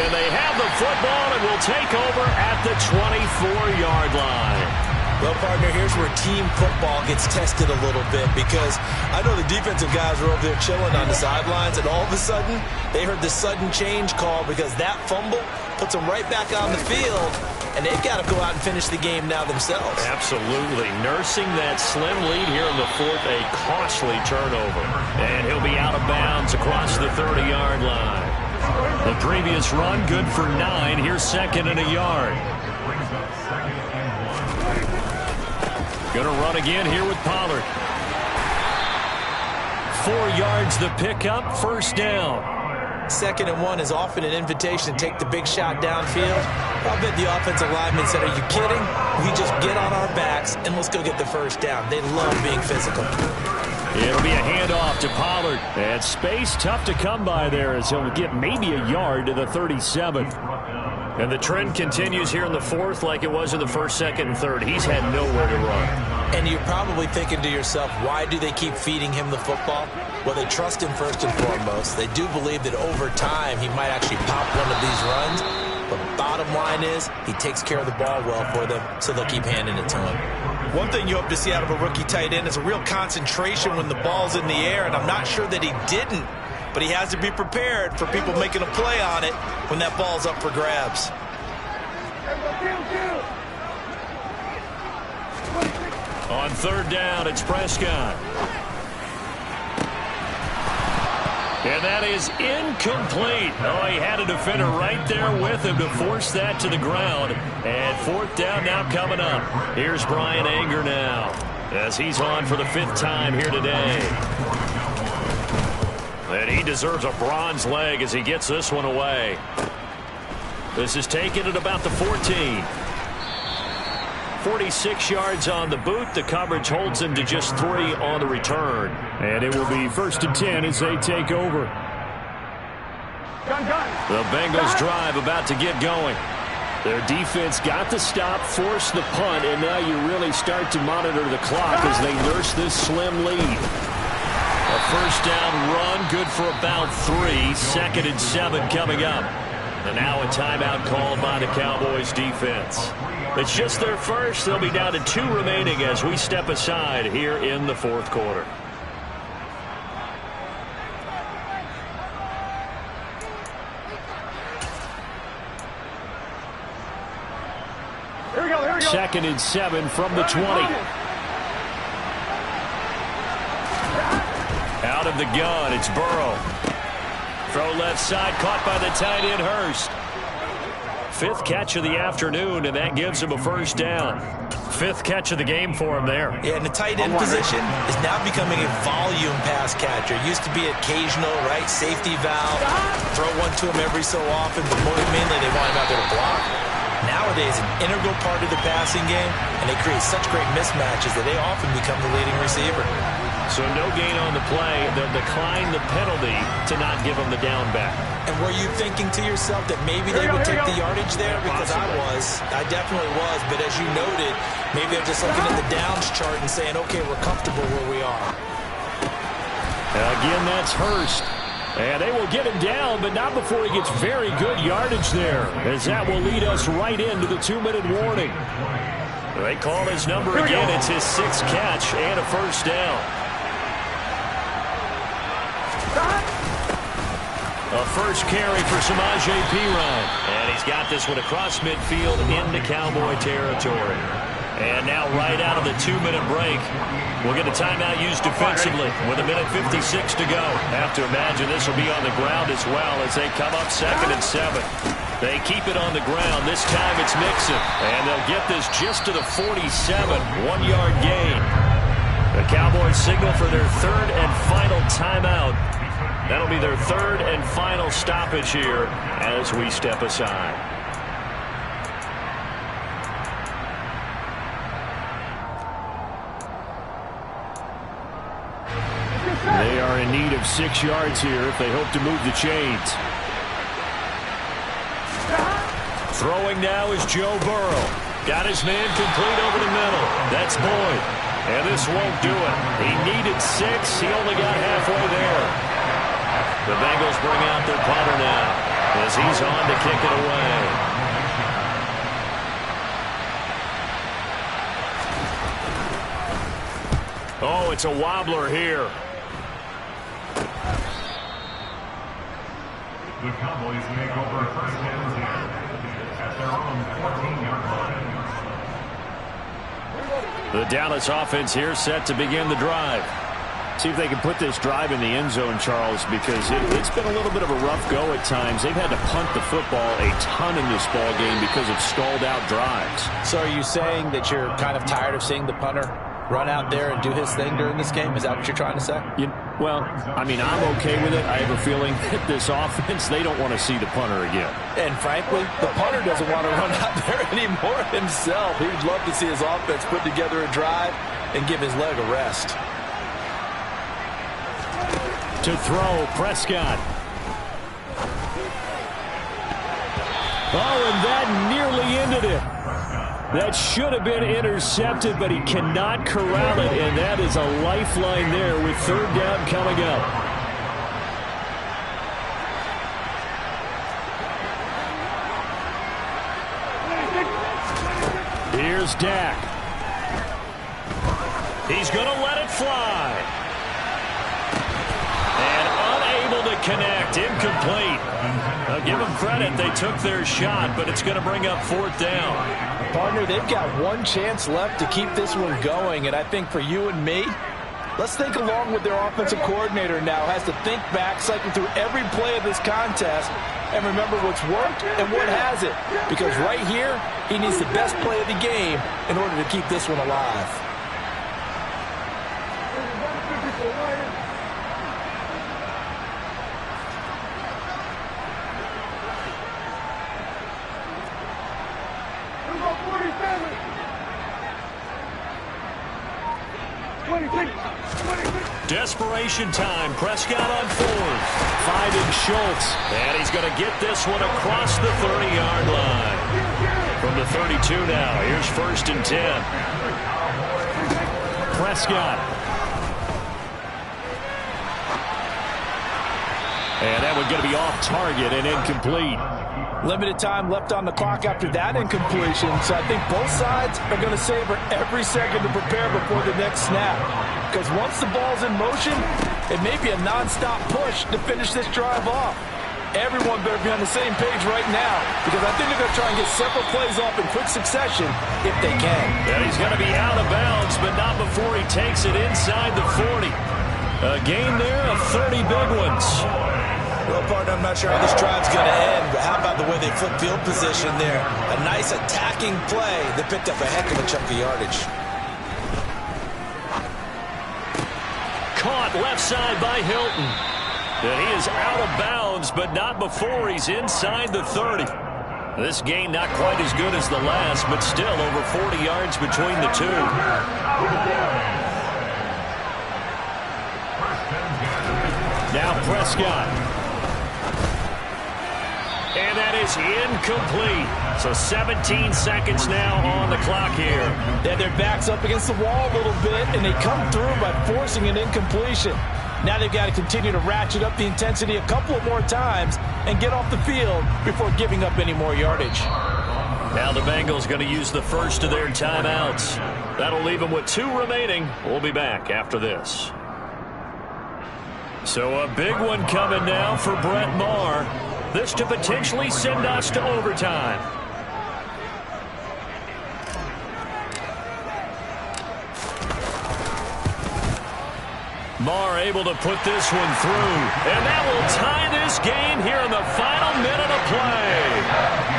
Speaker 1: And they have the football and will take over at the 24-yard line.
Speaker 4: Well, partner, here's where team football gets tested a little bit, because I know the defensive guys were over there chilling on the sidelines, and all of a sudden, they heard the sudden change call because that fumble puts them right back on the field, and they've got to go out and finish the game now themselves.
Speaker 1: Absolutely. Nursing that slim lead here in the 4th, a costly turnover. And he'll be out of bounds across the 30-yard line. The previous run, good for 9. Here's 2nd and a yard. Going to run again here with Pollard. 4 yards the pickup, 1st down.
Speaker 4: 2nd and 1 is often an invitation to take the big shot downfield. I bet the offensive lineman said, are you kidding? We just get on our backs and let's go get the 1st down. They love being physical.
Speaker 5: It'll be a handoff to Pollard. And space tough to come by there as he'll get maybe a yard to the 37.
Speaker 1: And the trend continues here in the 4th like it was in the 1st, 2nd, and 3rd. He's had nowhere to run.
Speaker 4: And you're probably thinking to yourself, why do they keep feeding him the football? Well, they trust him first and foremost. They do believe that over time he might actually pop one of these runs. But bottom line is, he takes care of the ball well for them, so they'll keep handing it to him. One thing you hope to see out of a rookie tight end is a real concentration when the ball's in the air, and I'm not sure that he didn't. But he has to be prepared for people making a play on it when that ball's up for grabs.
Speaker 1: On 3rd down, it's Prescott. And that is incomplete. Oh, he had a defender right there with him to force that to the ground. And 4th down now coming up. Here's Brian Anger now as he's on for the 5th time here today. And he deserves a bronze leg as he gets this one away. This is taken at about the 14. 46 yards on the boot. The coverage holds him to just 3 on the return.
Speaker 5: And it will be 1st and 10 as they take over.
Speaker 1: The Bengals drive about to get going.
Speaker 5: Their defense got the stop, forced the punt, and now you really start to monitor the clock as they nurse this slim lead. A first down run, good for about 3. 2nd and 7 coming up. And now a timeout called by the Cowboys defense. It's just their first. They'll be down to 2 remaining as we step aside here in the 4th quarter.
Speaker 3: Here we go, here we go.
Speaker 5: 2nd and 7 from the 20. Out of the gun, it's Burrow. Throw left side, caught by the tight end Hurst. 5th catch of the afternoon, and that gives him a first down. 5th catch of the game for him there.
Speaker 4: Yeah, and the tight end position is now becoming a volume pass catcher. Used to be occasional, right, safety valve. Throw one to him every so often, but mainly they want him out there to block. Nowadays, an integral part of the passing game, and they create such great mismatches that they often become the leading receiver.
Speaker 5: So no gain on the play. They'll decline the penalty to not give him the down back.
Speaker 4: And were you thinking to yourself that maybe they would take the yardage there? Because I definitely was. But as you noted, maybe they're just looking at the downs chart and saying, okay, we're comfortable where we are.
Speaker 5: Again, that's Hurst. And they will get him down, but not before he gets very good yardage there, as that will lead us right into the 2-minute warning. They call his number again. It's his 6th catch and a first down. A first carry for Samaje Perine. And he's got this one across midfield into Cowboy territory. And now right out of the 2-minute break, we'll get a timeout used defensively with 1:56 to go. Have to imagine this will be on the ground as well as they come up 2nd and 7. They keep it on the ground. This time it's Mixon. And they'll get this just to the 47. 1-yard gain. The Cowboys signal for their 3rd and final timeout. That'll be their 3rd and final stoppage here as we step aside. They are in need of 6 yards here if they hope to move the chains. Throwing now is Joe Burrow. Got his man complete over the middle. That's Boyd. And this won't do it. He needed 6. He only got halfway there. The Bengals bring out their punter now as he's on to kick it away. Oh, it's a wobbler here.
Speaker 6: The Cowboys make over first downs here at their own 14-yard line.
Speaker 5: The Dallas offense here set to begin the drive. See if they can put this drive in the end zone, Charles, because it's been a little bit of a rough go at times. They've had to punt the football a ton in this ball game because of stalled out drives.
Speaker 2: So are you saying that you're kind of tired of seeing the punter run out there and do his thing during this game? Is that what you're trying to say?
Speaker 5: Well, I mean, I'm okay with it. I have a feeling that this offense, they don't want to see the punter again.
Speaker 2: And frankly, the punter doesn't want to run out there anymore himself. He'd love to see his offense put together a drive and give his leg a rest.
Speaker 5: To throw, Prescott. Oh, and that nearly ended it. That should have been intercepted, but he cannot corral it, and that is a lifeline there with 3rd down coming up. Here's Dak. He's going to let it fly. And unable to connect. Incomplete. Now give them credit. They took their shot, but it's going to bring up 4th down.
Speaker 2: Partner, they've got one chance left to keep this one going, and I think for you and me, let's think along with their offensive coordinator now. Has to think back, cycle through every play of this contest, and remember what's worked and what hasn't. Because right here, he needs the best play of the game in order to keep this one alive.
Speaker 5: Desperation time. Prescott on 4th. Finding Schultz. And he's going to get this one across the 30-yard line.
Speaker 1: from the 32 now. Here's 1st and 10.
Speaker 5: Prescott. And that one's going to be off target and incomplete.
Speaker 2: Limited time left on the clock after that incompletion, so I think both sides are going to savor every second to prepare before the next snap. Because once the ball's in motion, it may be a non-stop push to finish this drive off. Everyone better be on the same page right now, because I think they're going to try and get several plays off in quick succession if they can.
Speaker 1: And he's going to be out of bounds, but not before he takes it inside the 40. A gain there of 30 big ones.
Speaker 4: Well, partner, I'm not sure how this drive's going to end, but how about the way they flip field position there? A nice attacking play that picked up a heck of a chunk of yardage.
Speaker 1: Caught left side by Hilton. And he is out of bounds, but not before he's inside the 30. This gain not quite as good as the last, but still over 40 yards between the two.
Speaker 5: Now Prescott.
Speaker 1: And that is incomplete. So 17 seconds now on the clock here.
Speaker 2: They had their backs up against the wall a little bit, and they come through by forcing an incompletion. Now they've got to continue to ratchet up the intensity a couple of more times and get off the field before giving up any more yardage.
Speaker 1: Now the Bengals going to use the first of their timeouts. That'll leave them with 2 remaining. We'll be back after this. So a big one coming now for Brett Maher. This to potentially send us to overtime. Maher able to put this one through. And that will tie this game here in the final minute of play.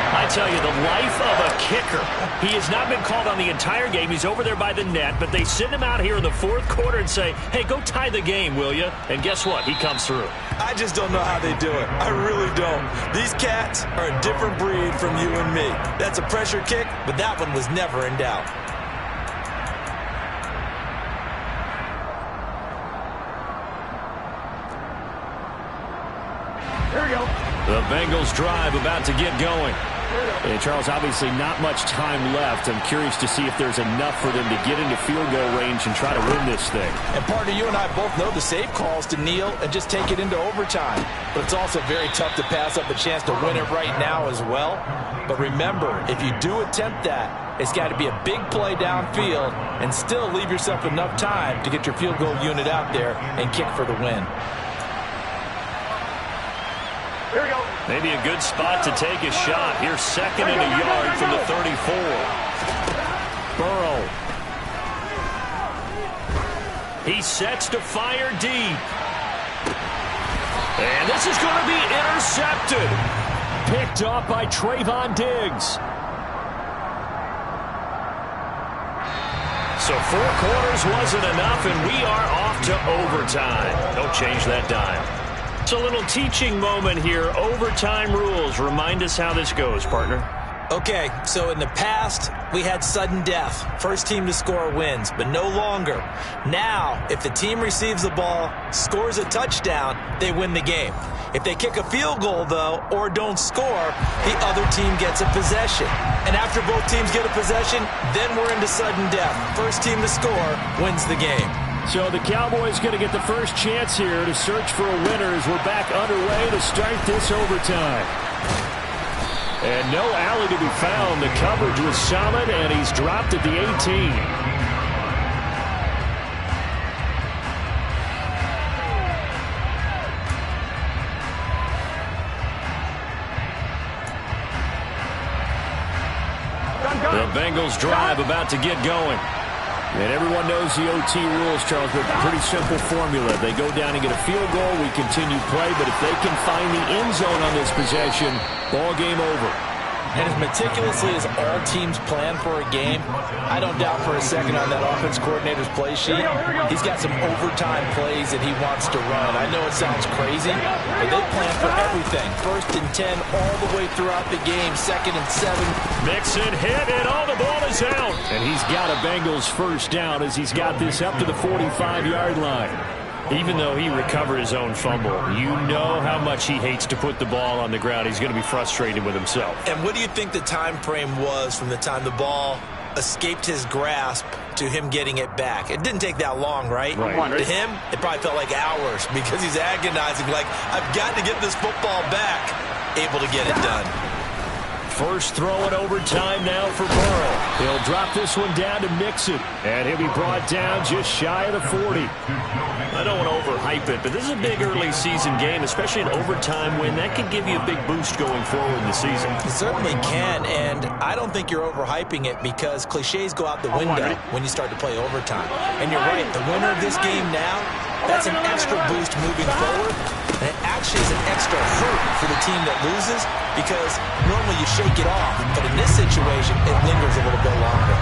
Speaker 1: I tell you, the life of a kicker. He has not been called on the entire game. He's over there by the net, but they send him out here in the 4th quarter and say, hey, go tie the game, will you? And guess what? He comes through.
Speaker 4: I just don't know how they do it. I really don't. These cats are a different breed from you and me. That's a pressure kick, but that one was never in doubt.
Speaker 3: Here we go.
Speaker 5: The Bengals drive about to get going. And Charles, obviously not much time left. I'm curious to see if there's enough for them to get into field goal range and try to win this thing.
Speaker 2: And partner, you and I both know the safe calls to kneel and just take it into overtime. But it's also very tough to pass up a chance to win it right now as well. But remember, if you do attempt that, it's got to be a big play downfield and still leave yourself enough time to get your field goal unit out there and kick for the win.
Speaker 3: Here we go.
Speaker 1: Maybe a good spot to take a shot. Here's 2nd and a yard from the 34.
Speaker 5: Burrow.
Speaker 1: He sets to fire deep. And this is going to be intercepted.
Speaker 5: Picked off by Trayvon Diggs.
Speaker 1: So 4 quarters wasn't enough, and we are off to overtime. Don't change that dial. It's a little teaching moment here. Overtime rules. Remind us how this goes, partner.
Speaker 4: Okay, so in the past, we had sudden death. First team to score wins, but no longer. Now, if the team receives the ball, scores a touchdown, they win the game. If they kick a field goal, though, or don't score, the other team gets a possession. And after both teams get a possession, then we're into sudden death. First team to score wins the game.
Speaker 5: So the Cowboys going to get the first chance here to search for a winner as we're back underway to start this overtime. And no alley to be found. The coverage was solid, and he's dropped at the 18. The Bengals drive about to get going. And everyone knows the OT rules, Charles, but pretty simple formula. They go down and get a field goal, we continue play, but if they can find the end zone on this possession, ball game over.
Speaker 2: And as meticulously as all teams plan for a game, I don't doubt for a second on that offense coordinator's play sheet, he's got some overtime plays that he wants to run. I know it sounds crazy, but they plan for everything. 1st and 10 all the way throughout the game. 2nd and 7.
Speaker 1: Mixon hit, and all the ball is out.
Speaker 5: And he's got a Bengals first down as he's got this up to the 45-yard line. Even though he recovered his own fumble, you know how much he hates to put the ball on the ground. He's going to be frustrated with himself.
Speaker 4: And what do you think the time frame was from the time the ball escaped his grasp to him getting it back? It didn't take that long, right? To him, it probably felt like hours because he's agonizing, like, I've got to get this football back. Able to get it done.
Speaker 5: First throw in overtime now for Burrow. He'll drop this one down to Mixon, and he'll be brought down just shy of the 40. I don't want to overhype it, but this is a big early season game, especially an overtime win. That could give you a big boost going forward in the season.
Speaker 4: It certainly can, and I don't think you're overhyping it because cliches go out the window when you start to play overtime. And you're right, the winner of this game now, that's an extra boost moving forward. And it actually is an extra hurt for the team that loses because normally you shake it off. But in this situation, it lingers a little bit longer.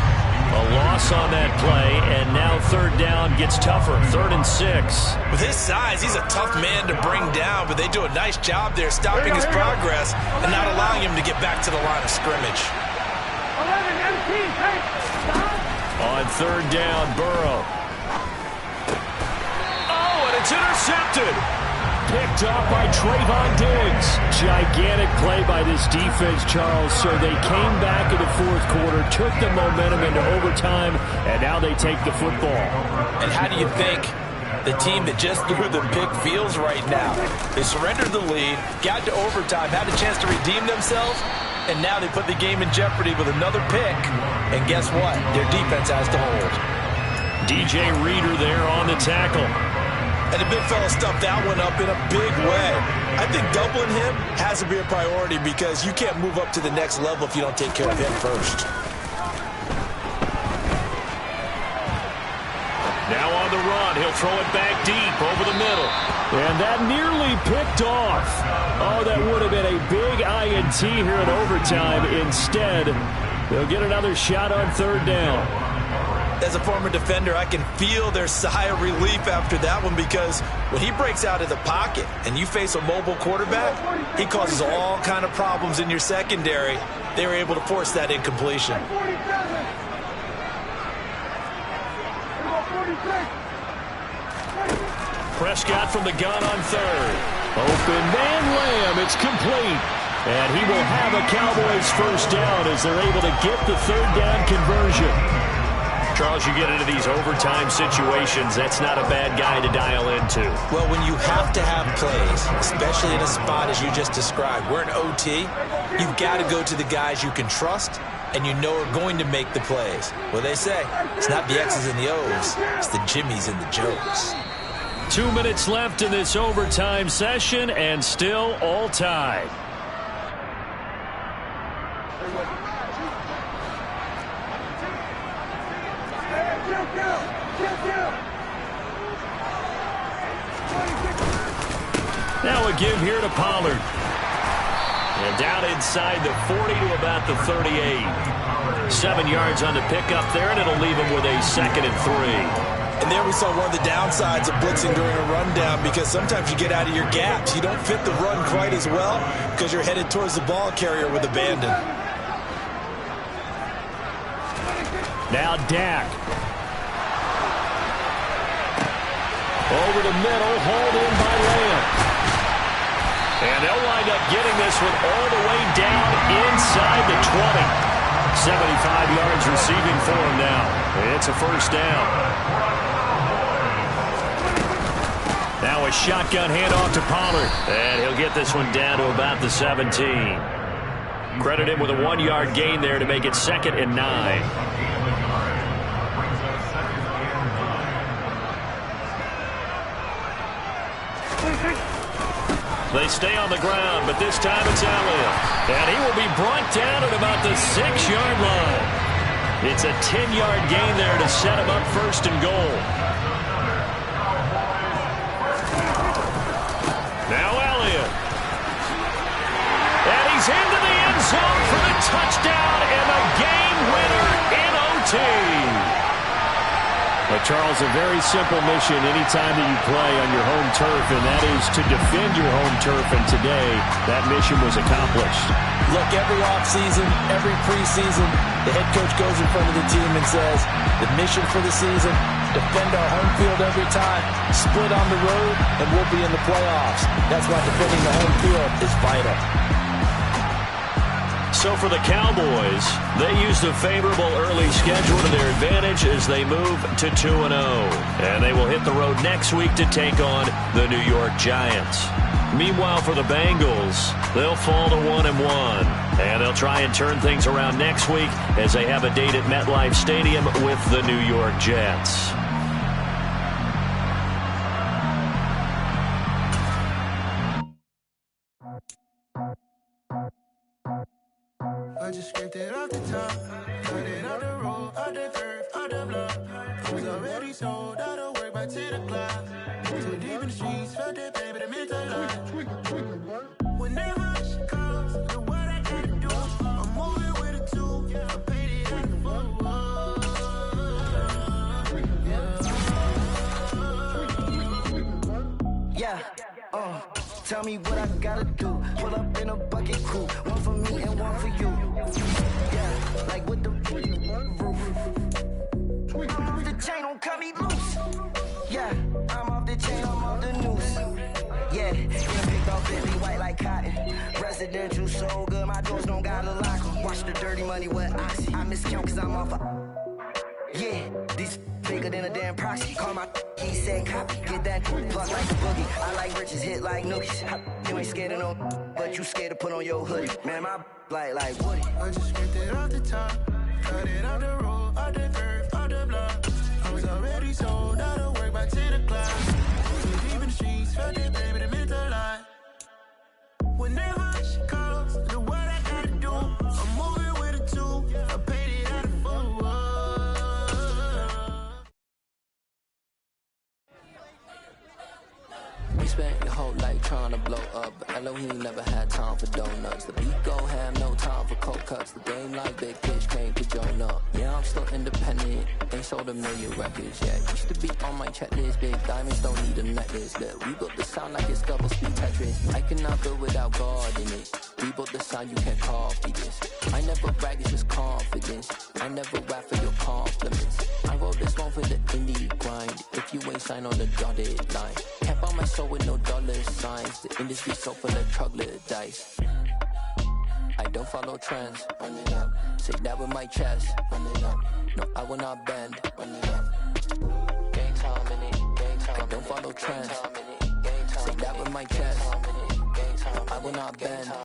Speaker 5: A loss on that play, and now third down gets tougher. 3rd and 6.
Speaker 4: With his size, he's a tough man to bring down, but they do a nice job there stopping his progress and not allowing him to get back to the line of scrimmage.
Speaker 3: 11, 18,
Speaker 5: On 3rd down, Burrow. Oh, and it's intercepted. Picked off by Trayvon Diggs. Gigantic play by this defense, Charles. So they came back in the 4th quarter, took the momentum into overtime, and now they take the football.
Speaker 4: And how do you think the team that just threw the pick feels right now? They surrendered the lead, got to overtime, had a chance to redeem themselves, and now they put the game in jeopardy with another pick. And guess what? Their defense has to hold.
Speaker 5: DJ Reader there on the tackle.
Speaker 4: And the big fella stuffed that one up in a big way. I think doubling him has to be a priority because you can't move up to the next level if you don't take care of him first.
Speaker 5: Now on the run, he'll throw it back deep over the middle. And that nearly picked off. Oh, that would have been a big INT here in overtime. Instead, they'll get another shot on 3rd down.
Speaker 4: As a former defender, I can feel their sigh of relief after that one because when he breaks out of the pocket and you face a mobile quarterback, he causes all kind of problems in your secondary. They were able to force that incompletion.
Speaker 5: Prescott from the gun on 3rd. Open man Lamb, it's complete. And he will have a Cowboys first down as they're able to get the 3rd down conversion. Charles, you get into these overtime situations, that's not a bad guy to dial into.
Speaker 4: Well, when you have to have plays, especially in a spot as you just described, we're in OT, you've got to go to the guys you can trust and you know are going to make the plays. Well, they say, it's not the X's and the O's, it's the Jimmies and the Joes.
Speaker 5: 2 minutes left in this overtime session and still all tied. Now a give here to Pollard. And down inside the 40 to about the 38. 7 yards on the pickup there, and it'll leave him with a 2nd and 3.
Speaker 4: And there we saw one of the downsides of blitzing during a rundown because sometimes you get out of your gaps. You don't fit the run quite as well because you're headed towards the ball carrier with abandon.
Speaker 5: Now Dak. Over the middle, hauled in by Lamb. And they'll wind up getting this one all the way down inside the 20. 75 yards receiving for him now. It's a first down. Now a shotgun handoff to Pollard. And he'll get this one down to about the 17. Credit him with a 1-yard gain there to make it 2nd and 9. They stay on the ground, but this time it's Elliott. And he will be brought down at about the 6-yard line. It's a 10-yard gain there to set him up 1st and goal. Now Elliott. And he's into the end zone for the touchdown and a game winner in OT. But, Charles, a very simple mission anytime that you play on your home turf, and that is to defend your home turf. And today, that mission was accomplished.
Speaker 2: Look, every offseason, every preseason, the head coach goes in front of the team and says, the mission for the season, defend our home field every time, split on the road, and we'll be in the playoffs. That's why defending the home field is vital.
Speaker 1: So for the Cowboys, they used a favorable early schedule to their advantage as they move to 2-0. And they will hit the road next week to take on the New York Giants. Meanwhile, for the Bengals, they'll fall to 1-1. And they'll try and turn things around next week as they have a date at MetLife Stadium with the New York Jets.
Speaker 7: I just scraped it off the top, cut it off the road, off the turf, off the block. It was already sold, out of work by 10 o'clock. Too deep in the streets, felt that pain, but it meant a lot. Whenever she calls, the what I gotta do, I'm moving with a two, I paid it at the
Speaker 8: tell me what I gotta do. Pull up in a bucket crew, one for me and one for you. Yeah, like with the roof. I'm off the chain, don't cut me loose. Yeah, I'm off the chain, I'm off the noose. Yeah, picked off Bentley white like cotton. Residential so good, my doors don't gotta lock 'em. Watch the dirty money with oxy. I miscount cause I'm off yeah, these bigger than a damn proxy. Call my he said copy. Get that plug like a boogie. I like riches, hit like nookies. You ain't scared of no, but you scared to put on your hoodie. Man, my like Woody.
Speaker 7: I just scraped it off the top, cut it off the road, off the turf, off the block. I was already sold, out of work by 10 o'clock. Too deep in the streets, felt that baby, it meant a lot. Whenever she calls, the what I gotta do, I'm moving with a two, I paid it out of full.
Speaker 9: You spent your whole life trying to blow up, but Elohim never had time for donuts. The beat go ham, no time for cold cuts. The game like big pitch came to Jonah. Yeah, I'm still independent, ain't sold a million records yet. Used to be on my checklist, big diamonds don't need a necklace. Look, we built the sound like it's double speed Tetris. I cannot build without God in it. We built the sound, you can't copy this. I never brag, it's just confidence. I never rap for your compliments. I wrote this one for the indie grind. If you ain't signed on the dotted line, can't buy my soul with no dollar signs. The industry so full of troglodytes. I don't follow trends. Run it up. Say that with my chest. Run it up. No, I will not bend. Run it up. Gang time in it. Gang time. I don't follow trends. Say that with my chest. I will not bend.